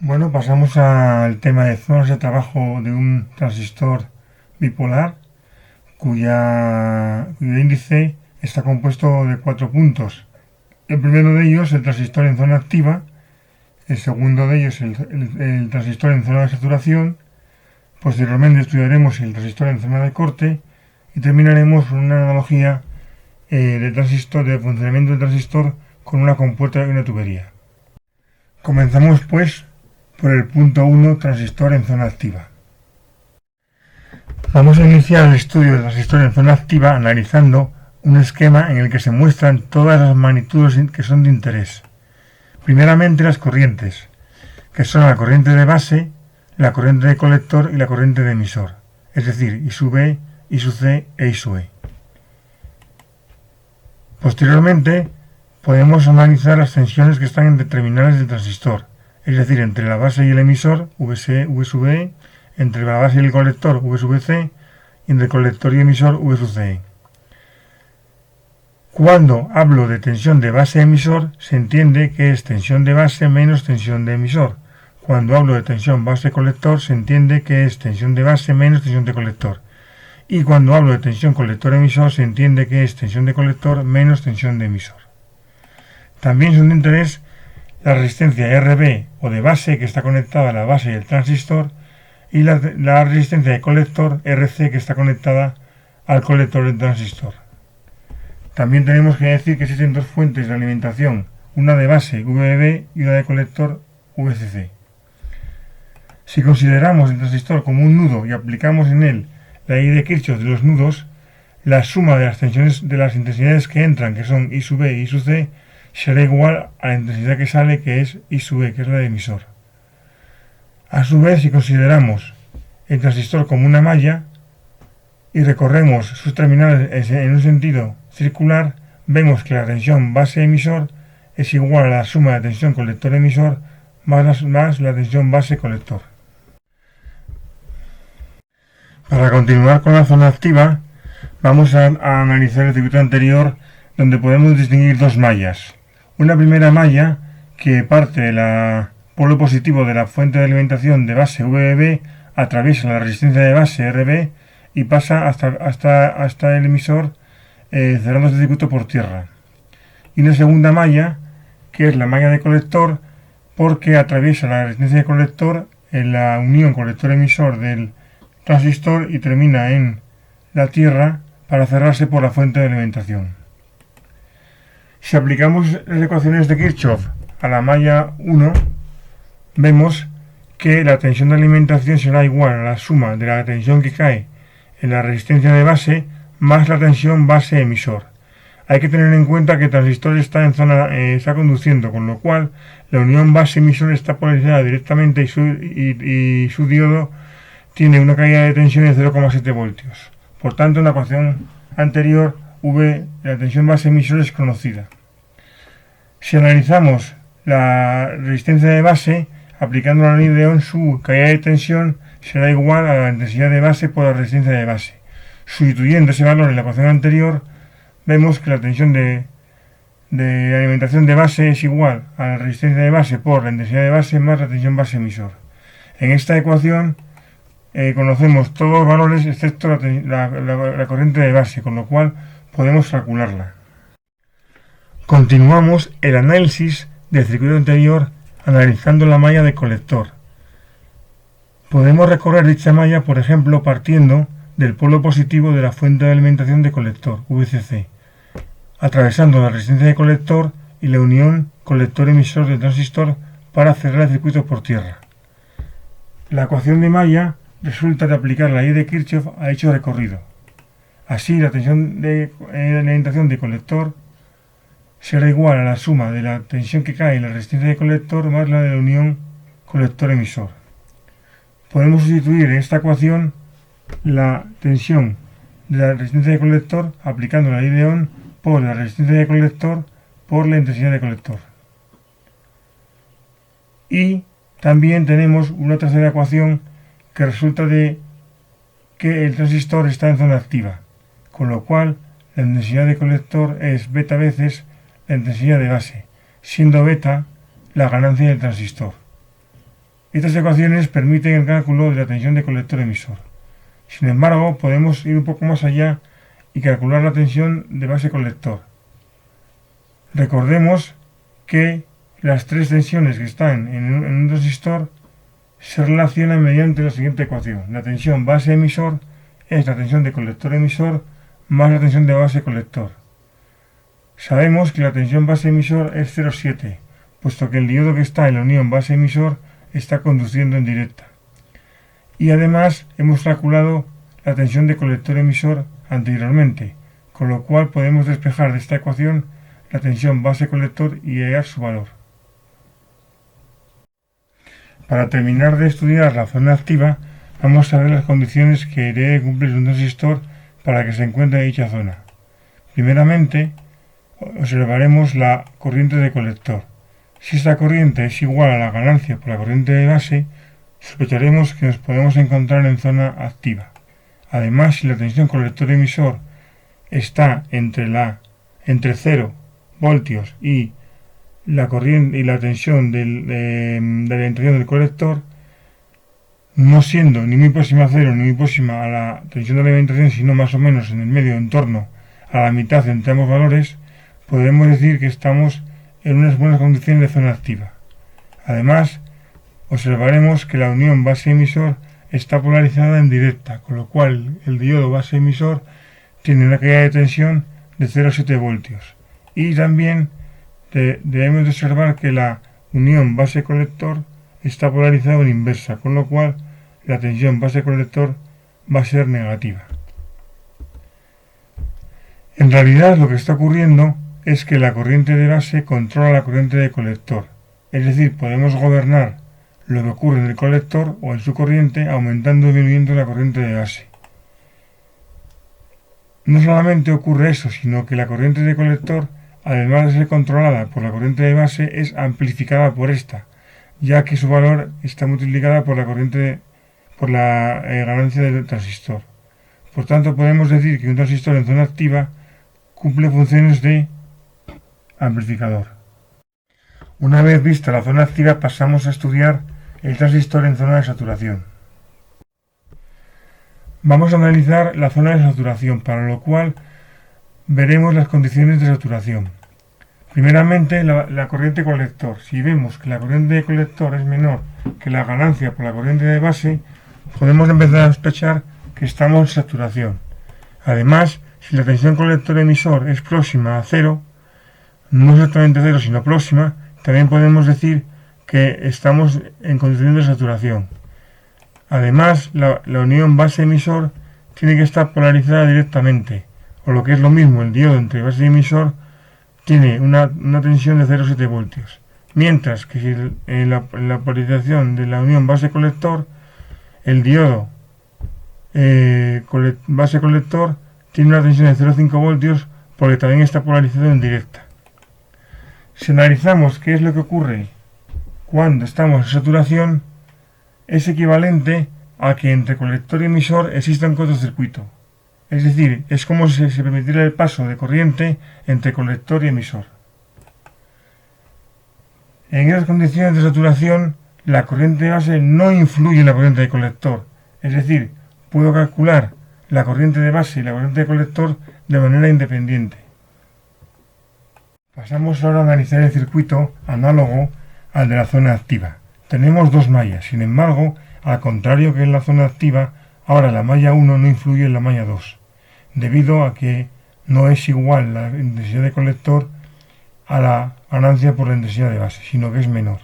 Bueno, pasamos al tema de zonas de trabajo de un transistor bipolar cuyo índice está compuesto de 4 puntos. El primero de ellos, el transistor en zona activa; el segundo de ellos, el transistor en zona de saturación; posteriormente estudiaremos el transistor en zona de corte y terminaremos con una analogía de funcionamiento del transistor con una compuerta y una tubería. Comenzamos pues por el punto 1, transistor en zona activa. Vamos a iniciar el estudio del transistor en zona activa analizando un esquema en el que se muestran todas las magnitudes que son de interés. Primeramente las corrientes, que son la corriente de base, la corriente de colector y la corriente de emisor, es decir, I sub E, I sub C e I sub E. Posteriormente podemos analizar las tensiones que están en terminales del transistor, es decir, entre la base y el emisor, VC, V sub E, entre la base y el colector, V sub C, y entre el colector y emisor, V sub C. Cuando hablo de tensión de base-emisor, se entiende que es tensión de base menos tensión de emisor. Cuando hablo de tensión base-colector, se entiende que es tensión de base menos tensión de colector. Y cuando hablo de tensión colector-emisor, se entiende que es tensión de colector menos tensión de emisor. También son de interés la resistencia RB o de base, que está conectada a la base y el transistor, y la resistencia de colector RC, que está conectada al colector del transistor. También tenemos que decir que existen dos fuentes de alimentación, una de base VB y una de colector VCC. Si consideramos el transistor como un nudo y aplicamos en él la ley de Kirchhoff de los nudos, la suma de las tensiones de las intensidades que entran, que son I sub E y I sub C, será igual a la intensidad que sale, que es I sub E, que es la de emisor. A su vez, si consideramos el transistor como una malla y recorremos sus terminales en un sentido circular, vemos que la tensión base-emisor es igual a la suma de tensión colector-emisor más la tensión base-colector. Para continuar con la zona activa, vamos a analizar el circuito anterior, donde podemos distinguir dos mallas. Una primera malla que parte del polo positivo de la fuente de alimentación de base VB, atraviesa la resistencia de base RB y pasa hasta el emisor, cerrando este circuito por tierra. Y una segunda malla, que es la malla de colector, porque atraviesa la resistencia de colector en la unión colector-emisor del transistor y termina en la tierra para cerrarse por la fuente de alimentación. Si aplicamos las ecuaciones de Kirchhoff a la malla 1, vemos que la tensión de alimentación será igual a la suma de la tensión que cae en la resistencia de base más la tensión base-emisor. Hay que tener en cuenta que el transistor está conduciendo, con lo cual la unión base-emisor está polarizada directamente y su diodo tiene una caída de tensión de 0,7 voltios. Por tanto, en la ecuación anterior, V, la tensión base-emisor, es conocida. Si analizamos la resistencia de base, aplicando la ley de Ohm, su caída de tensión será igual a la intensidad de base por la resistencia de base. Sustituyendo ese valor en la ecuación anterior, vemos que la tensión de alimentación de base es igual a la resistencia de base por la intensidad de base más la tensión base-emisor. En esta ecuación conocemos todos los valores excepto la corriente de base, con lo cual podemos calcularla. Continuamos el análisis del circuito anterior analizando la malla de colector. Podemos recorrer dicha malla, por ejemplo, partiendo del polo positivo de la fuente de alimentación de colector, VCC, atravesando la resistencia de colector y la unión colector-emisor del transistor para cerrar el circuito por tierra. La ecuación de malla resulta de aplicar la ley de Kirchhoff a dicho recorrido. Así, la tensión de alimentación de colector será igual a la suma de la tensión que cae en la resistencia de colector más la de la unión colector-emisor. Podemos sustituir en esta ecuación la tensión de la resistencia de colector aplicando la ley de Ohm por la resistencia de colector por la intensidad de colector. Y también tenemos una tercera ecuación que resulta de que el transistor está en zona activa, con lo cual la intensidad de colector es beta veces la intensidad de base, siendo beta la ganancia del transistor. Estas ecuaciones permiten el cálculo de la tensión de colector-emisor. Sin embargo, podemos ir un poco más allá y calcular la tensión de base-colector. Recordemos que las tres tensiones que están en un transistor se relacionan mediante la siguiente ecuación. La tensión base-emisor es la tensión de colector-emisor más la tensión de base-colector. Sabemos que la tensión base-emisor es 0,7, puesto que el diodo que está en la unión base-emisor está conduciendo en directa. Y además hemos calculado la tensión de colector-emisor anteriormente, con lo cual podemos despejar de esta ecuación la tensión base-colector y hallar su valor. Para terminar de estudiar la zona activa, vamos a ver las condiciones que debe cumplir un transistor para que se encuentre en dicha zona. Primeramente, observaremos la corriente de colector. Si esta corriente es igual a la ganancia por la corriente de base, sospecharemos que nos podemos encontrar en zona activa. Además, si la tensión colector-emisor está entre 0 voltios y la corriente y la tensión de la intención del colector, no siendo ni muy próxima a 0 ni muy próxima a la tensión de la alimentación, sino más o menos en el medio, en torno a la mitad entre ambos valores, podemos decir que estamos en unas buenas condiciones de zona activa. Además, observaremos que la unión base-emisor está polarizada en directa, con lo cual el diodo base-emisor tiene una caída de tensión de 0,7 voltios. Y también debemos de observar que la unión base-colector está polarizada en inversa, con lo cual la tensión base-colector va a ser negativa. En realidad lo que está ocurriendo es que la corriente de base controla la corriente de colector, es decir, podemos gobernar lo que ocurre en el colector o en su corriente aumentando o disminuyendo la corriente de base. No solamente ocurre eso, sino que la corriente de colector, además de ser controlada por la corriente de base, es amplificada por esta, ya que su valor está multiplicada por la ganancia del transistor. Por tanto, podemos decir que un transistor en zona activa cumple funciones de amplificador. Una vez vista la zona activa, pasamos a estudiar el transistor en zona de saturación. Vamos a analizar la zona de saturación, para lo cual veremos las condiciones de saturación. Primeramente, la corriente colector. Si vemos que la corriente de colector es menor que la ganancia por la corriente de base, podemos empezar a sospechar que estamos en saturación. Además, si la tensión colector-emisor es próxima a 0, no exactamente 0, sino próxima, también podemos decir que estamos en condiciones de saturación. Además, la unión base-emisor tiene que estar polarizada directamente, o lo que es lo mismo, el diodo entre base y emisor tiene una tensión de 0,7 voltios. Mientras que si en la polarización de la unión base-colector, el diodo base-colector tiene una tensión de 0,5 voltios porque también está polarizado en directa. Si analizamos qué es lo que ocurre cuando estamos en saturación, es equivalente a que entre colector y emisor exista un cortocircuito. Es decir, es como si se permitiera el paso de corriente entre colector y emisor. En esas condiciones de saturación, la corriente de base no influye en la corriente de colector. Es decir, puedo calcular la corriente de base y la corriente de colector de manera independiente. Pasamos ahora a analizar el circuito análogo al de la zona activa. Tenemos dos mallas, sin embargo, al contrario que en la zona activa, ahora la malla 1 no influye en la malla 2, debido a que no es igual la intensidad de colector a la ganancia por la intensidad de base, sino que es menor.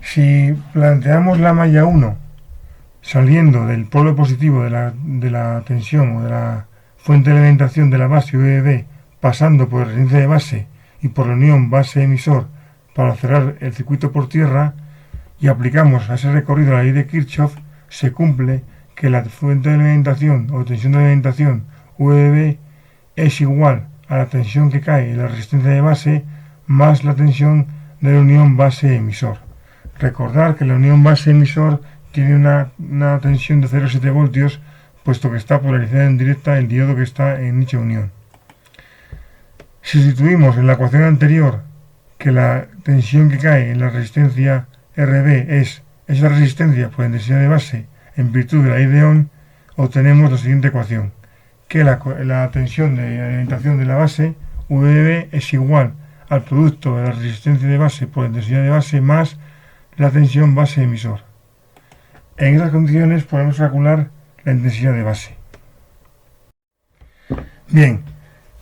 Si planteamos la malla 1 saliendo del polo positivo de la tensión o de la fuente de alimentación de la base VB, pasando por la resistencia de base y por la unión base-emisor para cerrar el circuito por tierra, y aplicamos a ese recorrido la ley de Kirchhoff, se cumple que la fuente de alimentación o tensión de alimentación VB es igual a la tensión que cae en la resistencia de base más la tensión de la unión base-emisor. Recordar que la unión base-emisor tiene una tensión de 0,7 voltios, puesto que está polarizada en directa el diodo que está en dicha unión. Si sustituimos en la ecuación anterior que la tensión que cae en la resistencia RB es esa resistencia por intensidad de base en virtud de la I de Ohm, obtenemos la siguiente ecuación, que la tensión de alimentación de la base, VB, es igual al producto de la resistencia de base por intensidad de base más la tensión base emisor. En esas condiciones podemos calcular la intensidad de base. Bien,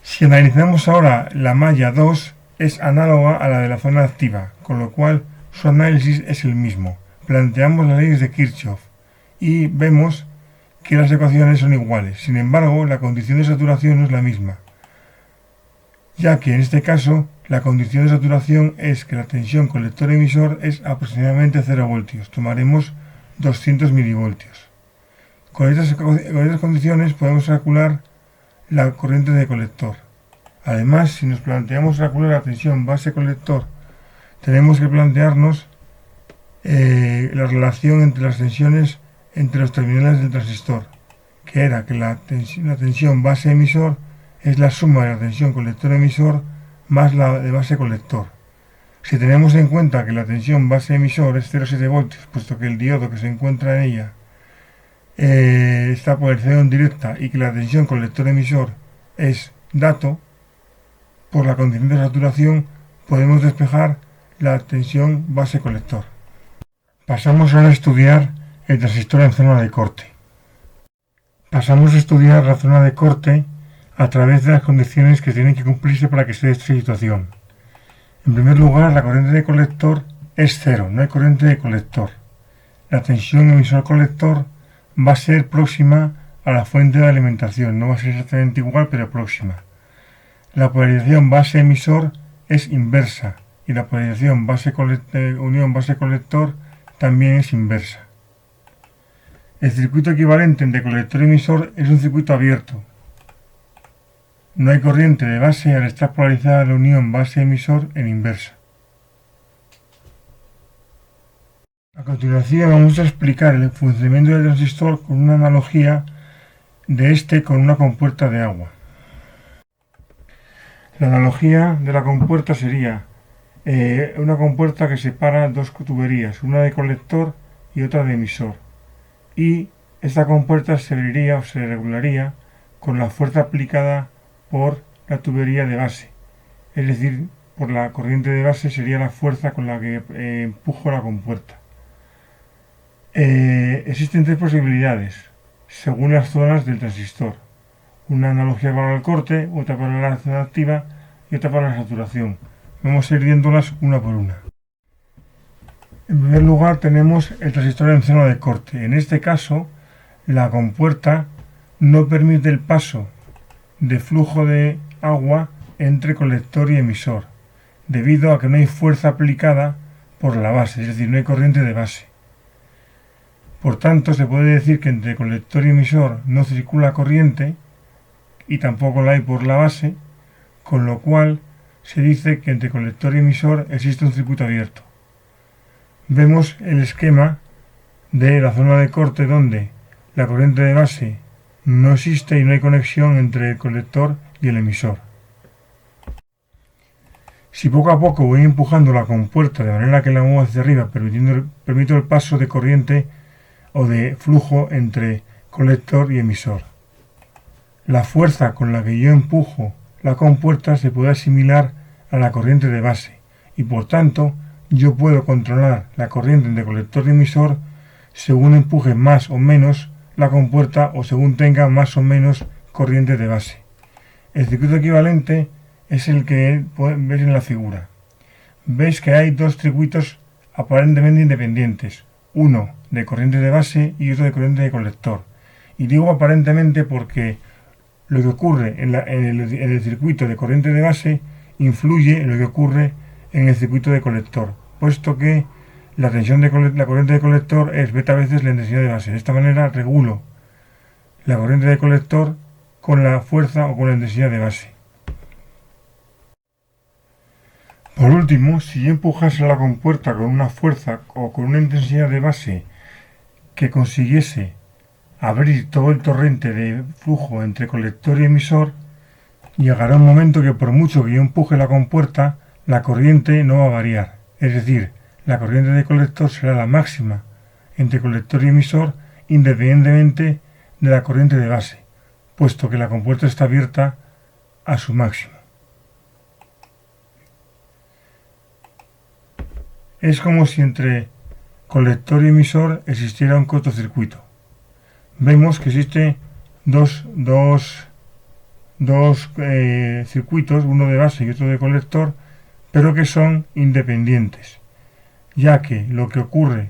si analizamos ahora la malla 2, es análoga a la de la zona activa, con lo cual su análisis es el mismo. Planteamos las leyes de Kirchhoff y vemos que las ecuaciones son iguales. Sin embargo, la condición de saturación no es la misma, ya que en este caso la condición de saturación es que la tensión colector-emisor es aproximadamente 0 voltios. Tomaremos 200 milivoltios. Con estas condiciones podemos calcular la corriente de colector. Además, si nos planteamos calcular la tensión base-colector, tenemos que plantearnos la relación entre las tensiones entre los terminales del transistor, que era que la tensión base-emisor es la suma de la tensión colector-emisor más la de base-colector. Si tenemos en cuenta que la tensión base-emisor es 0,7 voltios, puesto que el diodo que se encuentra en ella está polarización directa y que la tensión colector-emisor es dato, por la condición de saturación podemos despejar la tensión base-colector. Pasamos ahora a estudiar el transistor en zona de corte. Pasamos a estudiar la zona de corte a través de las condiciones que tienen que cumplirse para que se dé esta situación. En primer lugar, la corriente de colector es cero, no hay corriente de colector. La tensión emisor-colector va a ser próxima a la fuente de alimentación, no va a ser exactamente igual, pero próxima. La polarización base-emisor es inversa y la polarización unión base-colector también es inversa. El circuito equivalente entre colector y emisor es un circuito abierto. No hay corriente de base al estar polarizada la unión base-emisor en inversa. A continuación vamos a explicar el funcionamiento del transistor con una analogía de este con una compuerta de agua. La analogía de la compuerta sería una compuerta que separa dos tuberías, una de colector y otra de emisor. Y esta compuerta se abriría o se regularía con la fuerza aplicada por la tubería de base. Es decir, por la corriente de base sería la fuerza con la que empujo la compuerta. Existen tres posibilidades, según las zonas del transistor. Una analogía para el corte, otra para la zona activa y otra para la saturación. Vamos a ir viéndolas una por una. En primer lugar tenemos el transistor en zona de corte. En este caso, la compuerta no permite el paso de flujo de agua entre colector y emisor, debido a que no hay fuerza aplicada por la base, es decir, no hay corriente de base. Por tanto, se puede decir que entre colector y emisor no circula corriente y tampoco la hay por la base, con lo cual se dice que entre colector y emisor existe un circuito abierto. Vemos el esquema de la zona de corte donde la corriente de base no existe y no hay conexión entre el colector y el emisor. Si poco a poco voy empujando la compuerta de manera que la muevo hacia arriba, permito el paso de corriente o de flujo entre colector y emisor. La fuerza con la que yo empujo la compuerta se puede asimilar a la corriente de base y por tanto yo puedo controlar la corriente entre colector y emisor según empuje más o menos la compuerta o según tenga más o menos corriente de base. El circuito equivalente es el que ves en la figura. Veis que hay dos circuitos aparentemente independientes, uno de corriente de base y otro de corriente de colector. Y digo aparentemente porque lo que ocurre en el circuito de corriente de base influye en lo que ocurre en el circuito de colector, puesto que la tensión de la corriente de colector es beta veces la intensidad de base. De esta manera regulo la corriente de colector con la fuerza o con la intensidad de base. Por último, si yo empujase la compuerta con una fuerza o con una intensidad de base que consiguiese abrir todo el torrente de flujo entre colector y emisor, llegará un momento que por mucho que yo empuje la compuerta la corriente no va a variar, es decir, la corriente de colector será la máxima entre colector y emisor independientemente de la corriente de base, puesto que la compuerta está abierta a su máximo. Es como si entre colector y emisor existiera un cortocircuito. Vemos que existen dos circuitos, uno de base y otro de colector, pero que son independientes, ya que lo que ocurre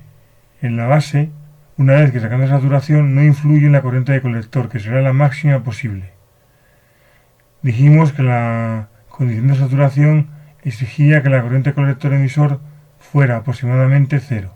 en la base, una vez que se alcanza saturación, no influye en la corriente de colector, que será la máxima posible. Dijimos que la condición de saturación exigía que la corriente colector-emisor fuera aproximadamente cero.